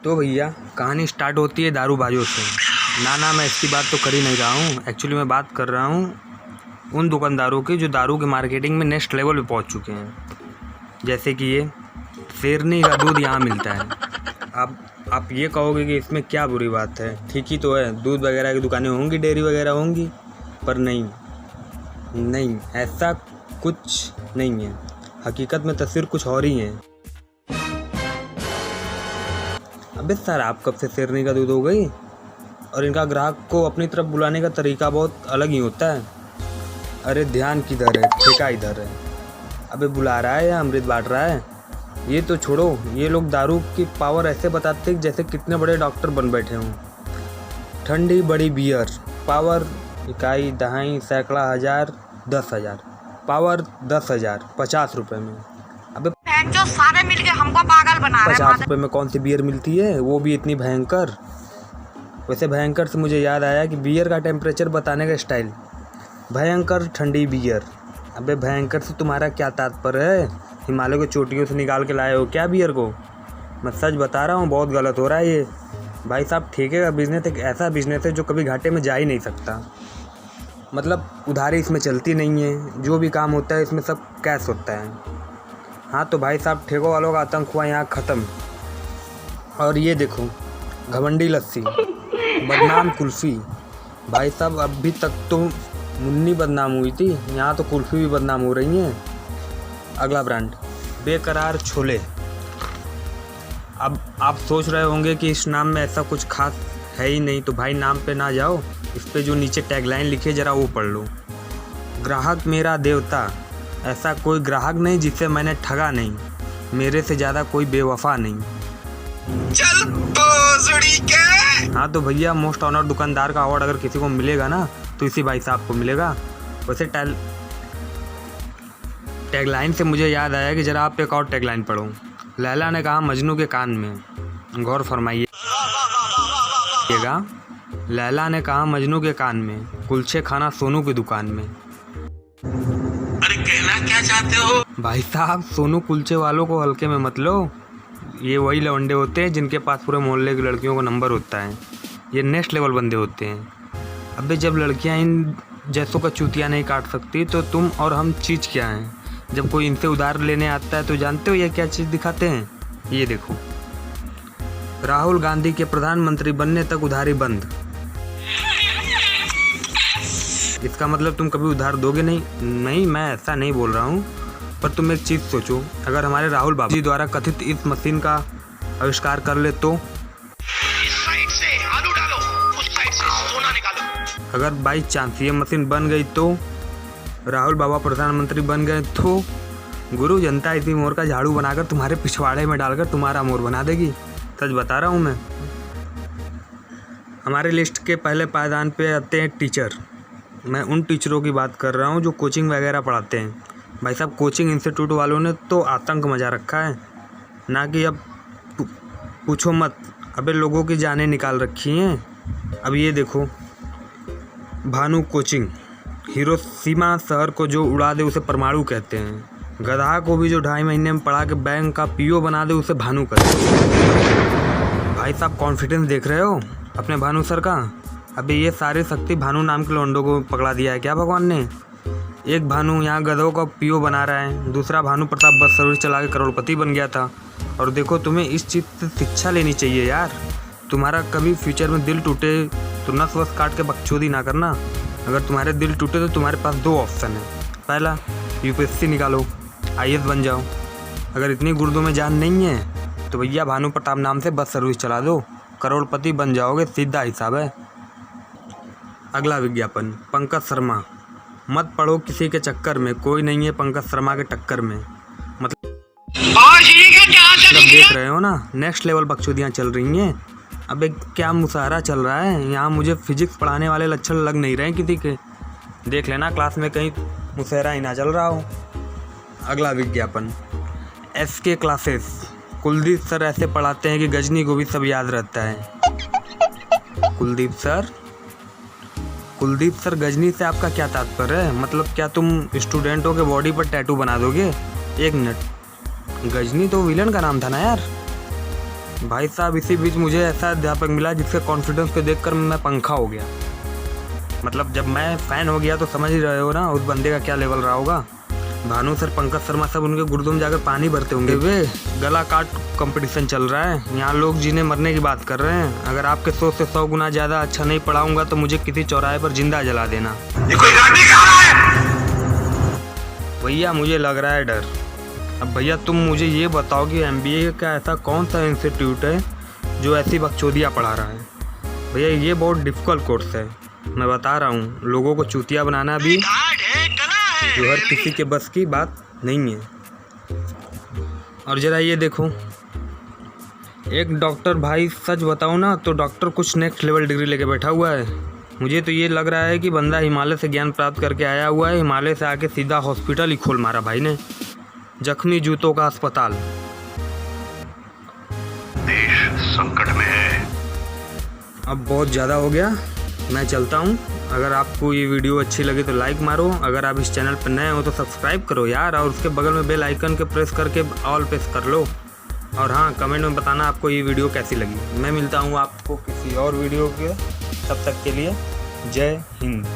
तो भैया कहानी स्टार्ट होती है दारूबाजों से। ना मैं इसकी बात तो कर ही नहीं रहा हूँ। एक्चुअली मैं बात कर रहा हूँ उन दुकानदारों की जो दारू की मार्केटिंग में नेक्स्ट लेवल पे पहुँच चुके हैं। जैसे कि ये शेरनी का दूध यहाँ मिलता है। आप ये कहोगे कि इसमें क्या बुरी बात है, ठीक ही तो है। दूध वगैरह की दुकानें होंगी, डेयरी वगैरह होंगी, पर नहीं ऐसा कुछ नहीं है। हकीकत में तस्वीर कुछ और ही है। अबे सर, आप कब से शेरनी का दूध हो गई? और इनका ग्राहक को अपनी तरफ बुलाने का तरीका बहुत अलग ही होता है। अरे ध्यान किधर है, ठेका इधर है। अबे बुला रहा है या अमृत बांट रहा है? ये तो छोड़ो, ये लोग दारू की पावर ऐसे बताते हैं जैसे कितने बड़े डॉक्टर बन बैठे हों। ठंडी बड़ी बियर, पावर इकाई दहाई सैकड़ा हज़ार 10,000, पावर 10,000 50 रुपये में। अबे जो सारे मिलके हमको पागल बना रहे हैं। 50 रुपये में कौन सी बियर मिलती है, वो भी इतनी भयंकर। वैसे भयंकर से मुझे याद आया कि बियर का टेम्परेचर बताने का स्टाइल, भयंकर ठंडी बियर। अबे भयंकर से तुम्हारा क्या तात्पर्य है? हिमालय को चोटियों से निकाल के लाए हो क्या बियर को? मैं सच बता रहा हूँ, बहुत गलत हो रहा है ये। भाई साहब, ठेके का बिज़नेस एक ऐसा बिज़नेस है जो कभी घाटे में जा ही नहीं सकता। मतलब उधारी इसमें चलती नहीं है। जो भी काम होता है इसमें सब कैश होता है। हाँ तो भाई साहब, ठेकों वालों का आतंक हुआ यहाँ ख़त्म। और ये देखो, घमंडी लस्सी, बदनाम कुल्फ़ी। भाई साहब, अभी तक तो मुन्नी बदनाम हुई थी, यहाँ तो कुल्फ़ी भी बदनाम हो रही हैं। अगला ब्रांड बेकरार छोले। अब आप सोच रहे होंगे कि इस नाम में ऐसा कुछ खास है ही नहीं, तो भाई नाम पे ना जाओ, इस पे जो नीचे टैगलाइन लिखे ज़रा वो पढ़ लो। ग्राहक मेरा देवता, ऐसा कोई ग्राहक नहीं जिसे मैंने ठगा नहीं, मेरे से ज़्यादा कोई बेवफा नहीं। चल भोसड़ी के। हाँ तो भैया, मोस्ट ऑनर दुकानदार का अवार्ड अगर किसी को मिलेगा ना तो इसी भाई साहब को मिलेगा। वैसे टैगलाइन से मुझे याद आया कि ज़रा आप एक और टैगलाइन पढ़ो। लैला ने कहा मजनू के कान में, गौर फरमाइएगा। लैला ने कहा मजनू के कान में, कुलचे खाना सोनू की दुकान में। अरे कहना क्या चाहते हो? भाई साहब, सोनू कुलचे वालों को हल्के में मत लो। ये वही लवंडे होते हैं जिनके पास पूरे मोहल्ले की लड़कियों का नंबर होता है। ये नेक्स्ट लेवल बंदे होते हैं। अबे जब लड़कियां इन जैसों का चूतिया नहीं काट सकती तो तुम और हम चीज़ क्या हैं? जब कोई इनसे उधार लेने आता है तो जानते हो ये क्या चीज़ दिखाते हैं? ये देखो, राहुल गांधी के प्रधानमंत्री बनने तक उधारी बंद। इसका मतलब तुम कभी उधार दोगे नहीं, मैं ऐसा नहीं बोल रहा हूँ, पर तुम एक चीज़ सोचो, अगर हमारे राहुल बाबू जी द्वारा कथित इस मशीन का आविष्कार कर ले तो? इस साइड से आलू डालो, उस साइड से सोना निकालो। अगर बाई चांस ये मशीन बन गई तो, राहुल बाबा प्रधानमंत्री बन गए तो, गुरु जनता इसी मोर का झाड़ू बनाकर तुम्हारे पिछवाड़े में डालकर तुम्हारा मोर बना देगी। सच बता रहा हूँ मैं। हमारे लिस्ट के पहले पायदान पे आते हैं टीचर। मैं उन टीचरों की बात कर रहा हूँ जो कोचिंग वगैरह पढ़ाते हैं। भाई साहब, कोचिंग इंस्टीट्यूट वालों ने तो आतंक मचा रखा है ना, कि अब पूछो मत। अबे लोगों की जानें निकाल रखी हैं। अब ये देखो, भानु कोचिंग, हिरोशिमा शहर को जो उड़ा दे उसे परमाणु कहते हैं। गधा को भी जो 2.5 महीने में पढ़ा के बैंक का पीओ बना दे उसे भानु कहते हैं। भाई साहब, कॉन्फिडेंस देख रहे हो अपने भानु सर का? अबे ये सारी शक्ति भानु नाम के लौंडों को पकड़ा दिया है क्या भगवान ने? एक भानु यहाँ गधों का पीओ बना रहा है, दूसरा भानु प्रताप बस सर्विस चला के करोड़पति बन गया था। और देखो, तुम्हें इस चीज़ से शिक्षा लेनी चाहिए यार। तुम्हारा कभी फ्यूचर में दिल टूटे तो नस वस काट के बकचोदी ना करना। अगर तुम्हारे दिल टूटे तो तुम्हारे पास 2 ऑप्शन है। पहला, यूपीएससी निकालो, आईएएस बन जाओ। अगर इतनी गुर्दों में जान नहीं है तो भैया भानु प्रताप नाम से बस सर्विस चला दो, करोड़पति बन जाओगे, सीधा हिसाब है। अगला विज्ञापन, पंकज शर्मा, मत पढ़ो किसी के चक्कर में, कोई नहीं है पंकज शर्मा के टक्कर में। मतलब देख रहे हो ना, नेक्स्ट लेवल बकचोदियाँ चल रही हैं। अबे क्या मुशायरा चल रहा है यहाँ? मुझे फिजिक्स पढ़ाने वाले लक्षण लग नहीं रहे हैं किसी के। देख लेना क्लास में कहीं मुशायरा ही ना चल रहा हो। अगला विज्ञापन, एसके क्लासेस, कुलदीप सर ऐसे पढ़ाते हैं कि गजनी को भी सब याद रहता है। कुलदीप सर गजनी से आपका क्या तात्पर्य है? मतलब क्या तुम स्टूडेंटों के बॉडी पर टैटू बना दोगे? एक मिनट, गजनी तो विलन का नाम था ना यार। भाई साहब इसी बीच मुझे ऐसा अध्यापक मिला जिसके कॉन्फिडेंस को देखकर मैं पंखा हो गया। मतलब जब मैं फ़ैन हो गया तो समझ ही रहे हो ना उस बंदे का क्या लेवल रहा होगा। भानु सर, पंकज शर्मा सब उनके गुर्दों में जाकर पानी भरते होंगे। वे गला काट कंपटीशन चल रहा है, यहाँ लोग जीने मरने की बात कर रहे हैं। अगर आपके 100 से 100 गुना ज़्यादा अच्छा नहीं पढ़ाऊंगा तो मुझे किसी चौराहे पर जिंदा जला देना। ये कोई गाड़ी कह रहा है? भैया मुझे लग रहा है डर। अब भैया तुम मुझे ये बताओ कि MBA का ऐसा कौन सा इंस्टीट्यूट है जो ऐसी बकचोदियाँ पढ़ा रहा है। भैया ये बहुत डिफ़िकल्ट कोर्स है, मैं बता रहा हूँ। लोगों को चूतिया बनाना भी आर्ट है, कला है। जो हर किसी के बस की बात नहीं है। और ज़रा ये देखो, एक डॉक्टर, भाई सच बताऊँ ना तो डॉक्टर कुछ नेक्स्ट लेवल डिग्री लेके बैठा हुआ है। मुझे तो ये लग रहा है कि बंदा हिमालय से ज्ञान प्राप्त करके आया हुआ है। हिमालय से आके सीधा हॉस्पिटल ही खोल मारा भाई ने, जख्मी जूतों का अस्पताल। देश संकट में है। अब बहुत ज़्यादा हो गया, मैं चलता हूँ। अगर आपको ये वीडियो अच्छी लगी तो लाइक मारो। अगर आप इस चैनल पर नए हो तो सब्सक्राइब करो यार, और उसके बगल में बेल आइकन के प्रेस करके ऑल प्रेस कर लो। और हाँ, कमेंट में बताना आपको ये वीडियो कैसी लगी। मैं मिलता हूँ आपको किसी और वीडियो के, तब तक के लिए जय हिंद।